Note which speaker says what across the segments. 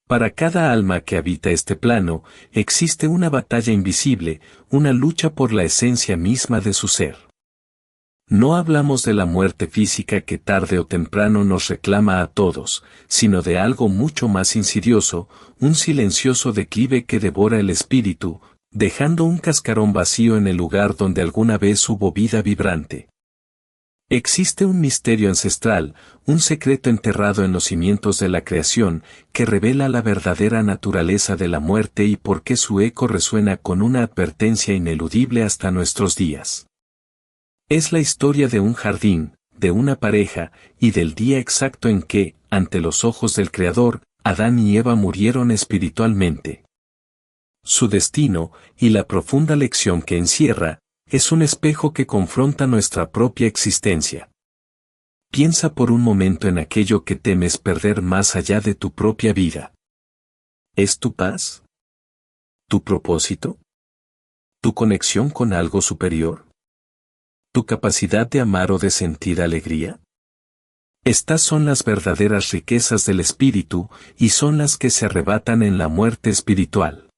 Speaker 1: Para cada alma que habita este plano, existe una batalla invisible, una lucha por la esencia misma de su ser. No hablamos de la muerte física que tarde o temprano nos reclama a todos, sino de algo mucho más insidioso, un silencioso declive que devora el espíritu, dejando un cascarón vacío en el lugar donde alguna vez hubo vida vibrante. Existe un misterio ancestral, un secreto enterrado en los cimientos de la creación, que revela la verdadera naturaleza de la muerte y por qué su eco resuena con una advertencia ineludible hasta nuestros días. Es la historia de un jardín, de una pareja, y del día exacto en que, ante los ojos del Creador, Adán y Eva murieron espiritualmente. Su destino, y la profunda lección que encierra, es un espejo que confronta nuestra propia existencia. Piensa por un momento en aquello que temes perder más allá de tu propia vida. ¿Es tu paz? ¿Tu propósito? ¿Tu conexión con algo superior? ¿Tu capacidad de amar o de sentir alegría? Estas son las verdaderas riquezas del espíritu y son las que se arrebatan en la muerte espiritual.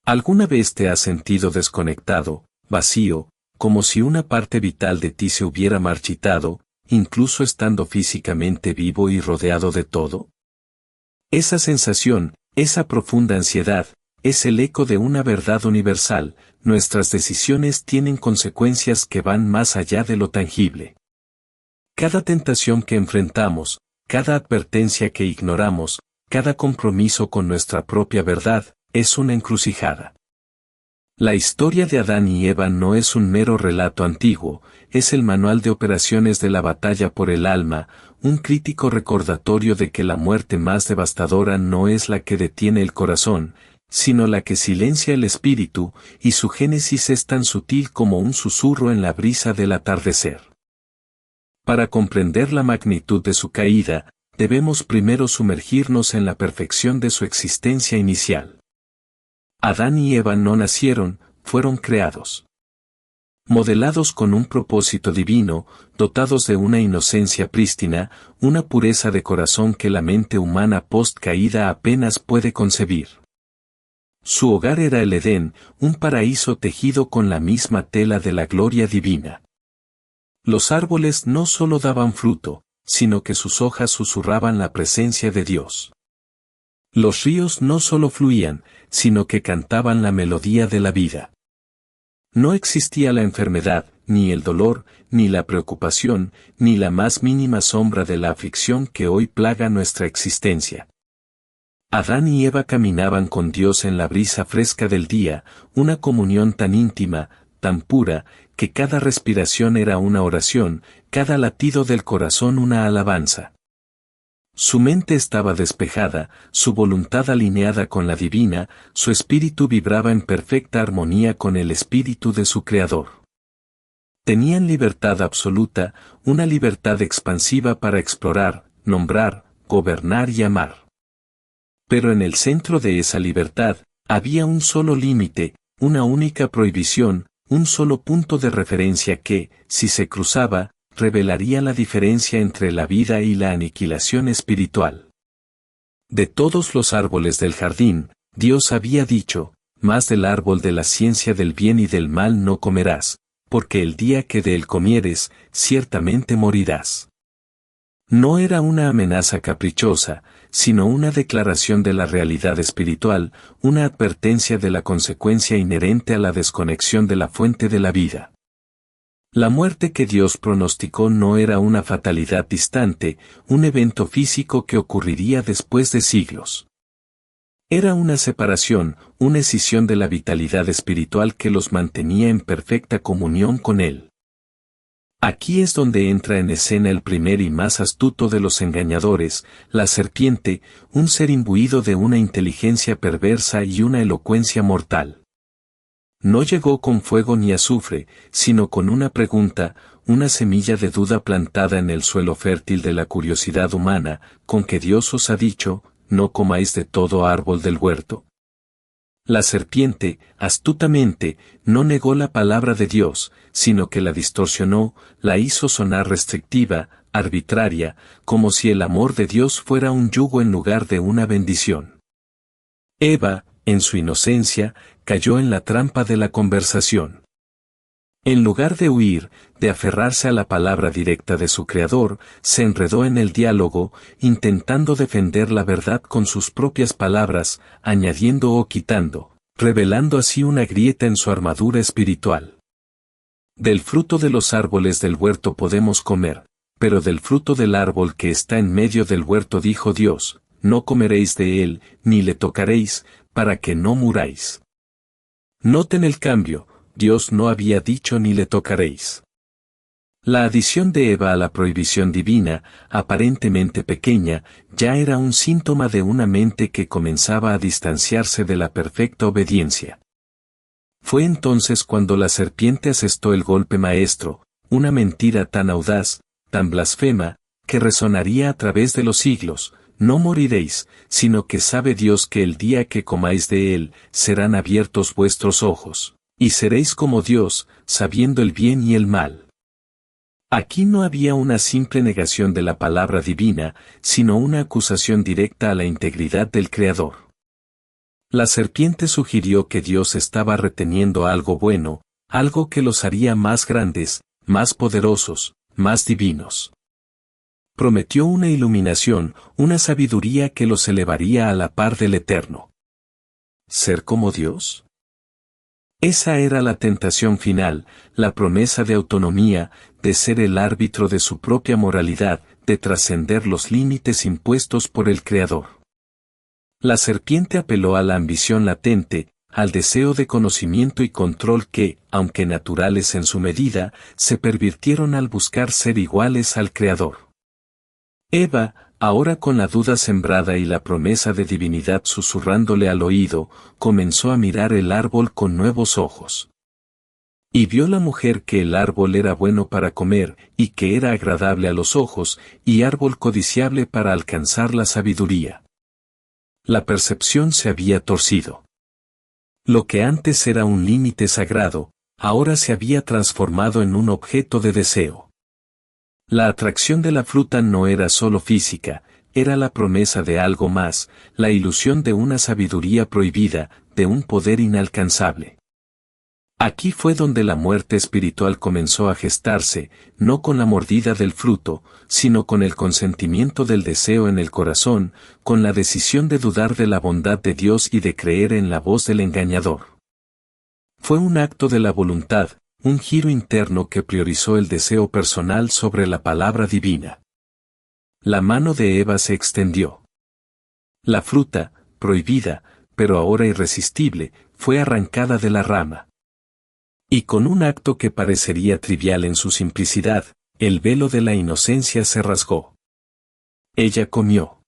Speaker 1: ¿Alguna vez te has sentido desconectado, vacío, como si una parte vital de ti se hubiera marchitado, incluso estando físicamente vivo y rodeado de todo? Esa sensación, esa profunda ansiedad, es el eco de una verdad universal: nuestras decisiones tienen consecuencias que van más allá de lo tangible. Cada tentación que enfrentamos, cada advertencia que ignoramos, cada compromiso con nuestra propia verdad, es una encrucijada. La historia de Adán y Eva no es un mero relato antiguo, es el manual de operaciones de la batalla por el alma, un crítico recordatorio de que la muerte más devastadora no es la que detiene el corazón, sino la que silencia el espíritu, y su génesis es tan sutil como un susurro en la brisa del atardecer. Para comprender la magnitud de su caída, debemos primero sumergirnos en la perfección de su existencia inicial. Adán y Eva no nacieron, fueron creados. Modelados con un propósito divino, dotados de una inocencia prístina, una pureza de corazón que la mente humana post-caída apenas puede concebir. Su hogar era el Edén, un paraíso tejido con la misma tela de la gloria divina. Los árboles no solo daban fruto, sino que sus hojas susurraban la presencia de Dios. Los ríos no solo fluían, sino que cantaban la melodía de la vida. No existía la enfermedad, ni el dolor, ni la preocupación, ni la más mínima sombra de la aflicción que hoy plaga nuestra existencia. Adán y Eva caminaban con Dios en la brisa fresca del día, una comunión tan íntima, tan pura, que cada respiración era una oración, cada latido del corazón una alabanza. Su mente estaba despejada, su voluntad alineada con la divina, su espíritu vibraba en perfecta armonía con el espíritu de su Creador. Tenían libertad absoluta, una libertad expansiva para explorar, nombrar, gobernar y amar. Pero en el centro de esa libertad, había un solo límite, una única prohibición, un solo punto de referencia que, si se cruzaba, revelaría la diferencia entre la vida y la aniquilación espiritual. De todos los árboles del jardín, Dios había dicho: mas del árbol de la ciencia del bien y del mal no comerás, porque el día que de él comieres, ciertamente morirás. No era una amenaza caprichosa, sino una declaración de la realidad espiritual, una advertencia de la consecuencia inherente a la desconexión de la fuente de la vida. La muerte que Dios pronosticó no era una fatalidad distante, un evento físico que ocurriría después de siglos. Era una separación, una escisión de la vitalidad espiritual que los mantenía en perfecta comunión con Él. Aquí es donde entra en escena el primer y más astuto de los engañadores, la serpiente, un ser imbuido de una inteligencia perversa y una elocuencia mortal. No llegó con fuego ni azufre, sino con una pregunta, una semilla de duda plantada en el suelo fértil de la curiosidad humana, con que Dios os ha dicho: no comáis de todo árbol del huerto. La serpiente, astutamente, no negó la palabra de Dios, sino que la distorsionó, la hizo sonar restrictiva, arbitraria, como si el amor de Dios fuera un yugo en lugar de una bendición. Eva, en su inocencia, cayó en la trampa de la conversación. En lugar de huir, de aferrarse a la palabra directa de su Creador, se enredó en el diálogo, intentando defender la verdad con sus propias palabras, añadiendo o quitando, revelando así una grieta en su armadura espiritual. Del fruto de los árboles del huerto podemos comer, pero del fruto del árbol que está en medio del huerto dijo Dios, no comeréis de él, ni le tocaréis, para que no muráis. Noten el cambio. Dios no había dicho ni le tocaréis. La adición de Eva a la prohibición divina, aparentemente pequeña, ya era un síntoma de una mente que comenzaba a distanciarse de la perfecta obediencia. Fue entonces cuando la serpiente asestó el golpe maestro, una mentira tan audaz, tan blasfema, que resonaría a través de los siglos: no moriréis, sino que sabe Dios que el día que comáis de él, serán abiertos vuestros ojos. Y seréis como Dios, sabiendo el bien y el mal. Aquí no había una simple negación de la palabra divina, sino una acusación directa a la integridad del Creador. La serpiente sugirió que Dios estaba reteniendo algo bueno, algo que los haría más grandes, más poderosos, más divinos. Prometió una iluminación, una sabiduría que los elevaría a la par del Eterno. ¿Ser como Dios? Esa era la tentación final, la promesa de autonomía, de ser el árbitro de su propia moralidad, de trascender los límites impuestos por el Creador. La serpiente apeló a la ambición latente, al deseo de conocimiento y control que, aunque naturales en su medida, se pervirtieron al buscar ser iguales al Creador. Eva, ahora con la duda sembrada y la promesa de divinidad susurrándole al oído, comenzó a mirar el árbol con nuevos ojos. Y vio la mujer que el árbol era bueno para comer, y que era agradable a los ojos, y árbol codiciable para alcanzar la sabiduría. La percepción se había torcido. Lo que antes era un límite sagrado, ahora se había transformado en un objeto de deseo. La atracción de la fruta no era solo física, era la promesa de algo más, la ilusión de una sabiduría prohibida, de un poder inalcanzable. Aquí fue donde la muerte espiritual comenzó a gestarse, no con la mordida del fruto, sino con el consentimiento del deseo en el corazón, con la decisión de dudar de la bondad de Dios y de creer en la voz del engañador. Fue un acto de la voluntad, un giro interno que priorizó el deseo personal sobre la palabra divina. La mano de Eva se extendió. La fruta, prohibida, pero ahora irresistible, fue arrancada de la rama. Y con un acto que parecería trivial en su simplicidad, el velo de la inocencia se rasgó. Ella comió.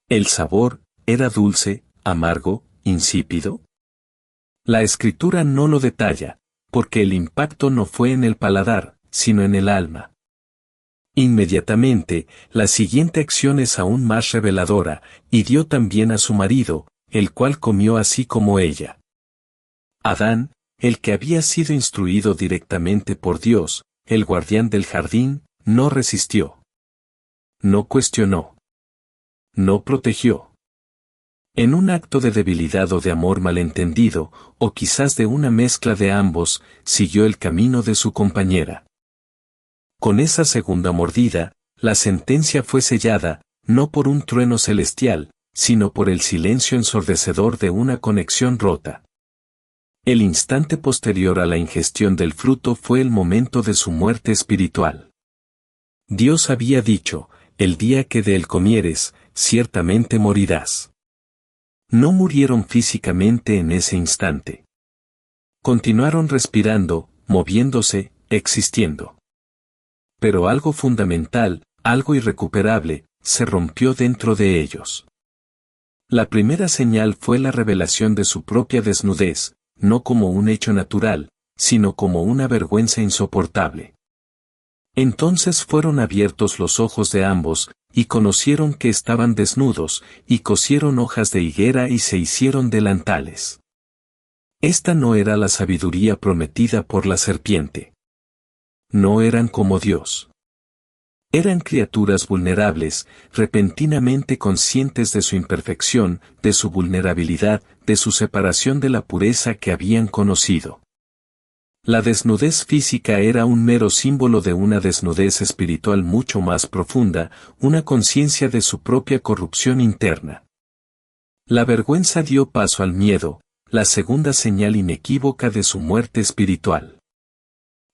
Speaker 1: El sabor, ¿era dulce, amargo, insípido? La escritura no lo detalla, porque el impacto no fue en el paladar, sino en el alma. Inmediatamente, la siguiente acción es aún más reveladora, y dio también a su marido, el cual comió así como ella. Adán, el que había sido instruido directamente por Dios, el guardián del jardín, no resistió. No cuestionó. No protegió. En un acto de debilidad o de amor malentendido, o quizás de una mezcla de ambos, siguió el camino de su compañera. Con esa segunda mordida, la sentencia fue sellada, no por un trueno celestial, sino por el silencio ensordecedor de una conexión rota. El instante posterior a la ingestión del fruto fue el momento de su muerte espiritual. Dios había dicho, el día que de él comieres, ciertamente morirás. No murieron físicamente en ese instante. Continuaron respirando, moviéndose, existiendo. Pero algo fundamental, algo irrecuperable, se rompió dentro de ellos. La primera señal fue la revelación de su propia desnudez, no como un hecho natural, sino como una vergüenza insoportable. Entonces fueron abiertos los ojos de ambos, y conocieron que estaban desnudos, y cosieron hojas de higuera y se hicieron delantales. Esta no era la sabiduría prometida por la serpiente. No eran como Dios. Eran criaturas vulnerables, repentinamente conscientes de su imperfección, de su vulnerabilidad, de su separación de la pureza que habían conocido. La desnudez física era un mero símbolo de una desnudez espiritual mucho más profunda, una conciencia de su propia corrupción interna. La vergüenza dio paso al miedo, la segunda señal inequívoca de su muerte espiritual.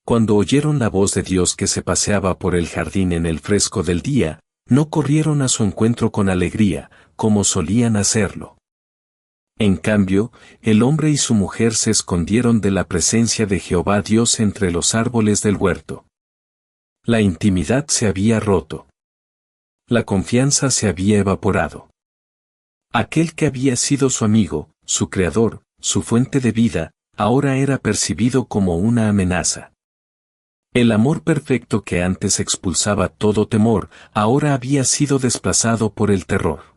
Speaker 1: Cuando oyeron la voz de Dios que se paseaba por el jardín en el fresco del día, no corrieron a su encuentro con alegría, como solían hacerlo. En cambio, el hombre y su mujer se escondieron de la presencia de Jehová Dios entre los árboles del huerto. La intimidad se había roto. La confianza se había evaporado. Aquel que había sido su amigo, su creador, su fuente de vida, ahora era percibido como una amenaza. El amor perfecto que antes expulsaba todo temor, ahora había sido desplazado por el terror.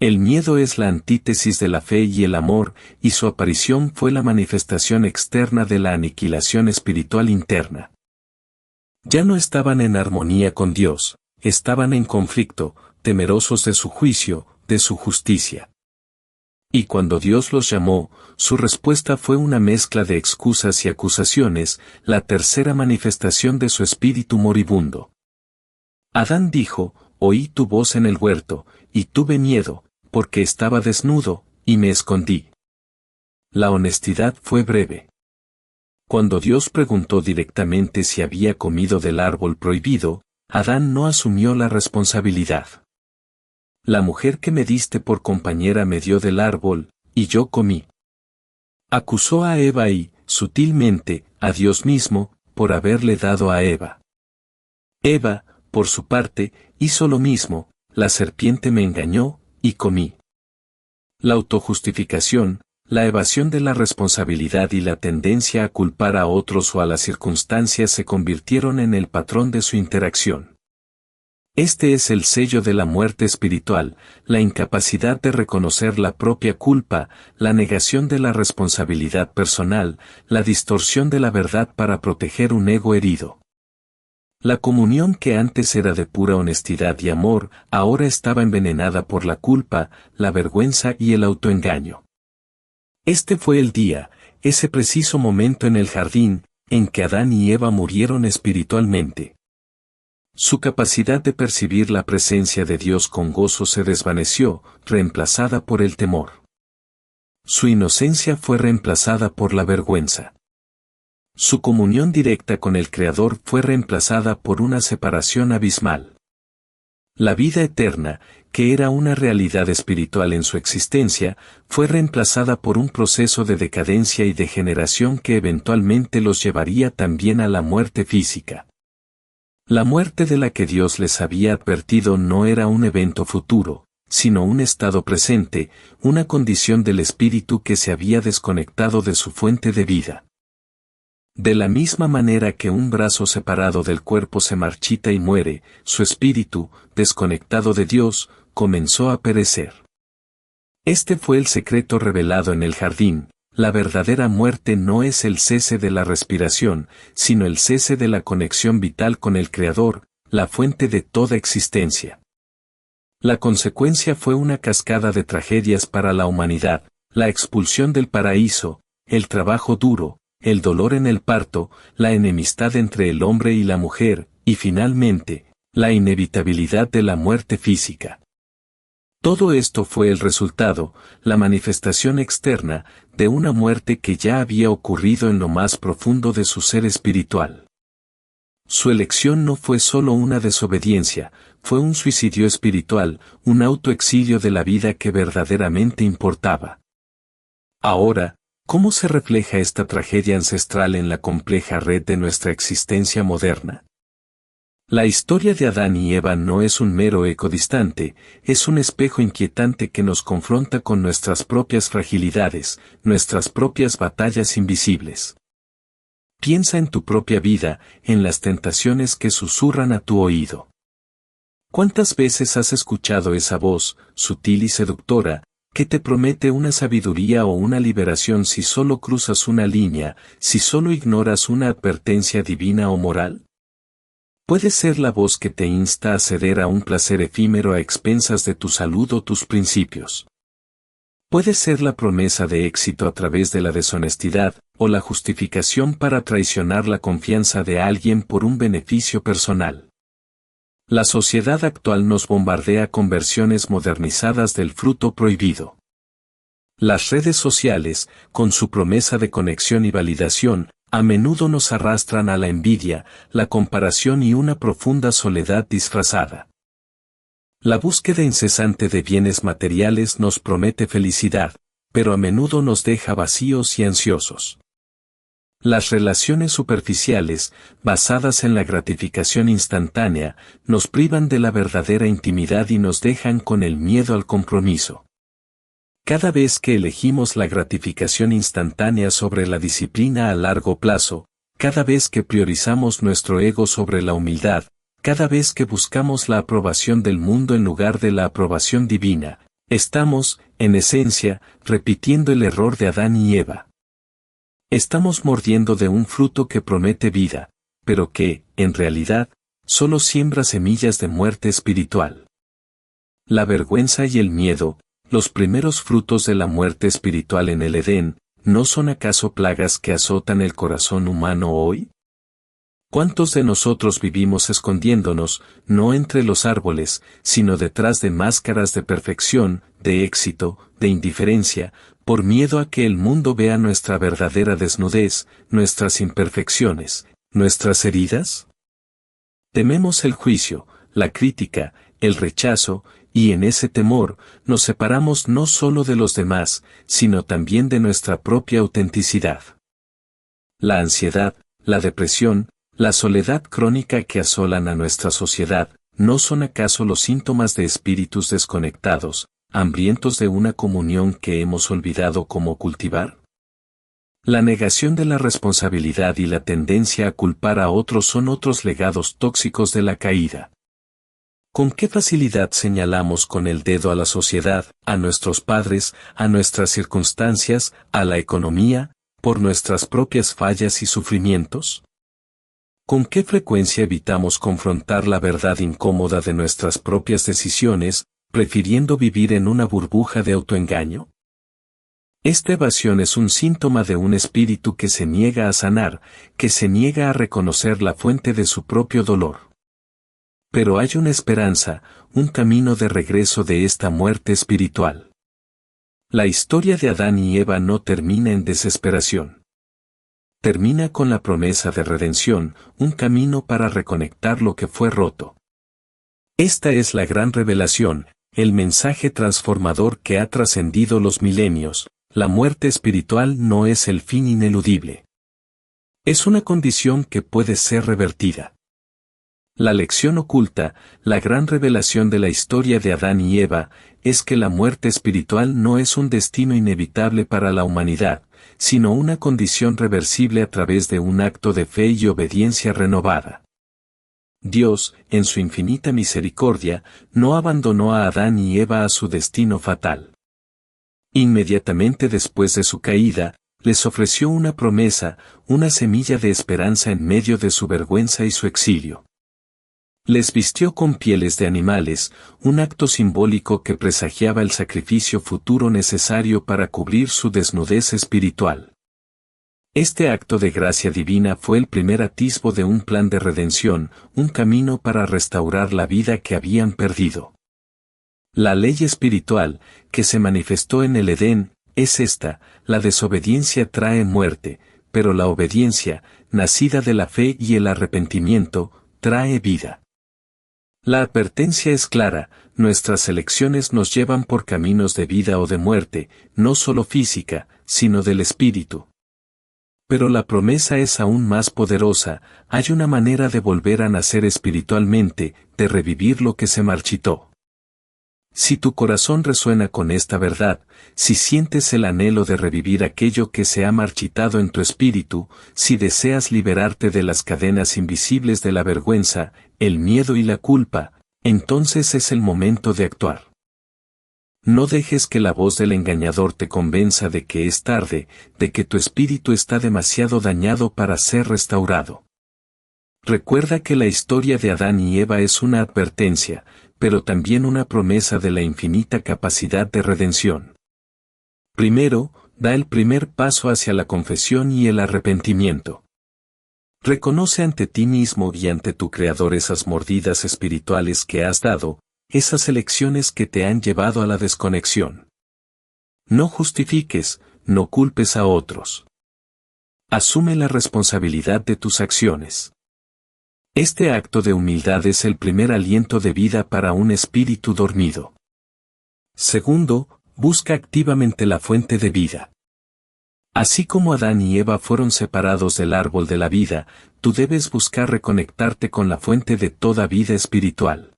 Speaker 1: El miedo es la antítesis de la fe y el amor, y su aparición fue la manifestación externa de la aniquilación espiritual interna. Ya no estaban en armonía con Dios, estaban en conflicto, temerosos de su juicio, de su justicia. Y cuando Dios los llamó, su respuesta fue una mezcla de excusas y acusaciones, la tercera manifestación de su espíritu moribundo. Adán dijo, oí tu voz en el huerto, y tuve miedo, porque estaba desnudo, y me escondí. La honestidad fue breve. Cuando Dios preguntó directamente si había comido del árbol prohibido, Adán no asumió la responsabilidad. La mujer que me diste por compañera me dio del árbol, y yo comí. Acusó a Eva y, sutilmente, a Dios mismo, por haberle dado a Eva. Eva, por su parte, hizo lo mismo, la serpiente me engañó, y comí. La autojustificación, la evasión de la responsabilidad y la tendencia a culpar a otros o a las circunstancias se convirtieron en el patrón de su interacción. Este es el sello de la muerte espiritual, la incapacidad de reconocer la propia culpa, la negación de la responsabilidad personal, la distorsión de la verdad para proteger un ego herido. La comunión que antes era de pura honestidad y amor, ahora estaba envenenada por la culpa, la vergüenza y el autoengaño. Este fue el día, ese preciso momento en el jardín, en que Adán y Eva murieron espiritualmente. Su capacidad de percibir la presencia de Dios con gozo se desvaneció, reemplazada por el temor. Su inocencia fue reemplazada por la vergüenza. Su comunión directa con el Creador fue reemplazada por una separación abismal. La vida eterna, que era una realidad espiritual en su existencia, fue reemplazada por un proceso de decadencia y degeneración que eventualmente los llevaría también a la muerte física. La muerte de la que Dios les había advertido no era un evento futuro, sino un estado presente, una condición del espíritu que se había desconectado de su fuente de vida. De la misma manera que un brazo separado del cuerpo se marchita y muere, su espíritu, desconectado de Dios, comenzó a perecer. Este fue el secreto revelado en el jardín. La verdadera muerte no es el cese de la respiración, sino el cese de la conexión vital con el Creador, la fuente de toda existencia. La consecuencia fue una cascada de tragedias para la humanidad, la expulsión del paraíso, el trabajo duro, el dolor en el parto, la enemistad entre el hombre y la mujer, y finalmente, la inevitabilidad de la muerte física. Todo esto fue el resultado, la manifestación externa, de una muerte que ya había ocurrido en lo más profundo de su ser espiritual. Su elección no fue solo una desobediencia, fue un suicidio espiritual, un autoexilio de la vida que verdaderamente importaba. Ahora, ¿cómo se refleja esta tragedia ancestral en la compleja red de nuestra existencia moderna? La historia de Adán y Eva no es un mero eco distante, es un espejo inquietante que nos confronta con nuestras propias fragilidades, nuestras propias batallas invisibles. Piensa en tu propia vida, en las tentaciones que susurran a tu oído. ¿Cuántas veces has escuchado esa voz, sutil y seductora, que te promete una sabiduría o una liberación si solo cruzas una línea, si solo ignoras una advertencia divina o moral? Puede ser la voz que te insta a ceder a un placer efímero a expensas de tu salud o tus principios. Puede ser la promesa de éxito a través de la deshonestidad, o la justificación para traicionar la confianza de alguien por un beneficio personal. La sociedad actual nos bombardea con versiones modernizadas del fruto prohibido. Las redes sociales, con su promesa de conexión y validación, a menudo nos arrastran a la envidia, la comparación y una profunda soledad disfrazada. La búsqueda incesante de bienes materiales nos promete felicidad, pero a menudo nos deja vacíos y ansiosos. Las relaciones superficiales, basadas en la gratificación instantánea, nos privan de la verdadera intimidad y nos dejan con el miedo al compromiso. Cada vez que elegimos la gratificación instantánea sobre la disciplina a largo plazo, cada vez que priorizamos nuestro ego sobre la humildad, cada vez que buscamos la aprobación del mundo en lugar de la aprobación divina, estamos, en esencia, repitiendo el error de Adán y Eva. Estamos mordiendo de un fruto que promete vida, pero que, en realidad, solo siembra semillas de muerte espiritual. La vergüenza y el miedo, los primeros frutos de la muerte espiritual en el Edén, ¿no son acaso plagas que azotan el corazón humano hoy? ¿Cuántos de nosotros vivimos escondiéndonos, no entre los árboles, sino detrás de máscaras de perfección, de éxito, de indiferencia, por miedo a que el mundo vea nuestra verdadera desnudez, nuestras imperfecciones, nuestras heridas? Tememos el juicio, la crítica, el rechazo, y en ese temor, nos separamos no solo de los demás, sino también de nuestra propia autenticidad. La ansiedad, la depresión, la soledad crónica que asolan a nuestra sociedad, ¿no son acaso los síntomas de espíritus desconectados, hambrientos de una comunión que hemos olvidado cómo cultivar? La negación de la responsabilidad y la tendencia a culpar a otros son otros legados tóxicos de la caída. ¿Con qué facilidad señalamos con el dedo a la sociedad, a nuestros padres, a nuestras circunstancias, a la economía, por nuestras propias fallas y sufrimientos? ¿Con qué frecuencia evitamos confrontar la verdad incómoda de nuestras propias decisiones, prefiriendo vivir en una burbuja de autoengaño? Esta evasión es un síntoma de un espíritu que se niega a sanar, que se niega a reconocer la fuente de su propio dolor. Pero hay una esperanza, un camino de regreso de esta muerte espiritual. La historia de Adán y Eva no termina en desesperación. Termina con la promesa de redención, un camino para reconectar lo que fue roto. Esta es la gran revelación, el mensaje transformador que ha trascendido los milenios. La muerte espiritual no es el fin ineludible. Es una condición que puede ser revertida. La lección oculta, la gran revelación de la historia de Adán y Eva, es que la muerte espiritual no es un destino inevitable para la humanidad, sino una condición reversible a través de un acto de fe y obediencia renovada. Dios, en su infinita misericordia, no abandonó a Adán y Eva a su destino fatal. Inmediatamente después de su caída, les ofreció una promesa, una semilla de esperanza en medio de su vergüenza y su exilio. Les vistió con pieles de animales, un acto simbólico que presagiaba el sacrificio futuro necesario para cubrir su desnudez espiritual. Este acto de gracia divina fue el primer atisbo de un plan de redención, un camino para restaurar la vida que habían perdido. La ley espiritual, que se manifestó en el Edén, es esta: la desobediencia trae muerte, pero la obediencia, nacida de la fe y el arrepentimiento, trae vida. La advertencia es clara: nuestras elecciones nos llevan por caminos de vida o de muerte, no solo física, sino del espíritu. Pero la promesa es aún más poderosa: hay una manera de volver a nacer espiritualmente, de revivir lo que se marchitó. Si tu corazón resuena con esta verdad, si sientes el anhelo de revivir aquello que se ha marchitado en tu espíritu, si deseas liberarte de las cadenas invisibles de la vergüenza, el miedo y la culpa, entonces es el momento de actuar. No dejes que la voz del engañador te convenza de que es tarde, de que tu espíritu está demasiado dañado para ser restaurado. Recuerda que la historia de Adán y Eva es una advertencia, pero también una promesa de la infinita capacidad de redención. Primero, da el primer paso hacia la confesión y el arrepentimiento. Reconoce ante ti mismo y ante tu Creador esas mordidas espirituales que has dado, esas elecciones que te han llevado a la desconexión. No justifiques, no culpes a otros. Asume la responsabilidad de tus acciones. Este acto de humildad es el primer aliento de vida para un espíritu dormido. Segundo, busca activamente la fuente de vida. Así como Adán y Eva fueron separados del árbol de la vida, tú debes buscar reconectarte con la fuente de toda vida espiritual.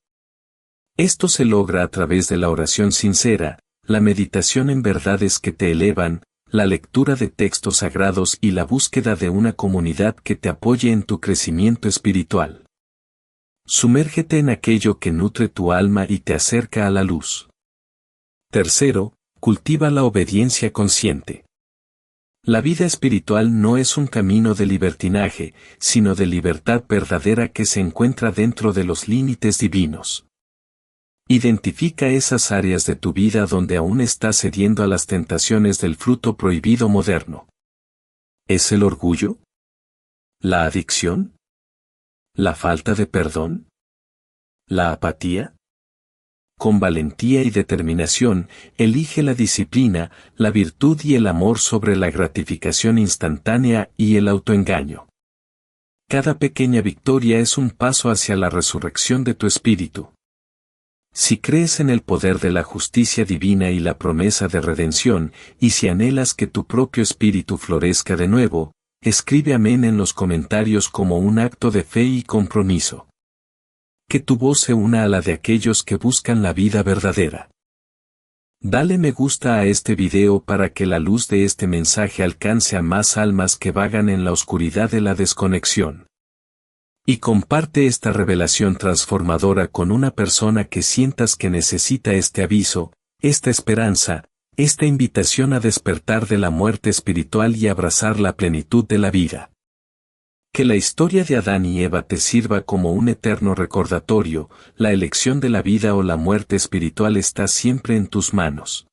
Speaker 1: Esto se logra a través de la oración sincera, la meditación en verdades que te elevan, la lectura de textos sagrados y la búsqueda de una comunidad que te apoye en tu crecimiento espiritual. Sumérgete en aquello que nutre tu alma y te acerca a la luz. Tercero, cultiva la obediencia consciente. La vida espiritual no es un camino de libertinaje, sino de libertad verdadera que se encuentra dentro de los límites divinos. Identifica esas áreas de tu vida donde aún estás cediendo a las tentaciones del fruto prohibido moderno. ¿Es el orgullo? ¿La adicción? ¿La falta de perdón? ¿La apatía? Con valentía y determinación, elige la disciplina, la virtud y el amor sobre la gratificación instantánea y el autoengaño. Cada pequeña victoria es un paso hacia la resurrección de tu espíritu. Si crees en el poder de la justicia divina y la promesa de redención, y si anhelas que tu propio espíritu florezca de nuevo, escribe amén en los comentarios como un acto de fe y compromiso. Que tu voz se una a la de aquellos que buscan la vida verdadera. Dale me gusta a este video para que la luz de este mensaje alcance a más almas que vagan en la oscuridad de la desconexión. Y comparte esta revelación transformadora con una persona que sientas que necesita este aviso, esta esperanza, esta invitación a despertar de la muerte espiritual y abrazar la plenitud de la vida. Que la historia de Adán y Eva te sirva como un eterno recordatorio, la elección de la vida o la muerte espiritual está siempre en tus manos.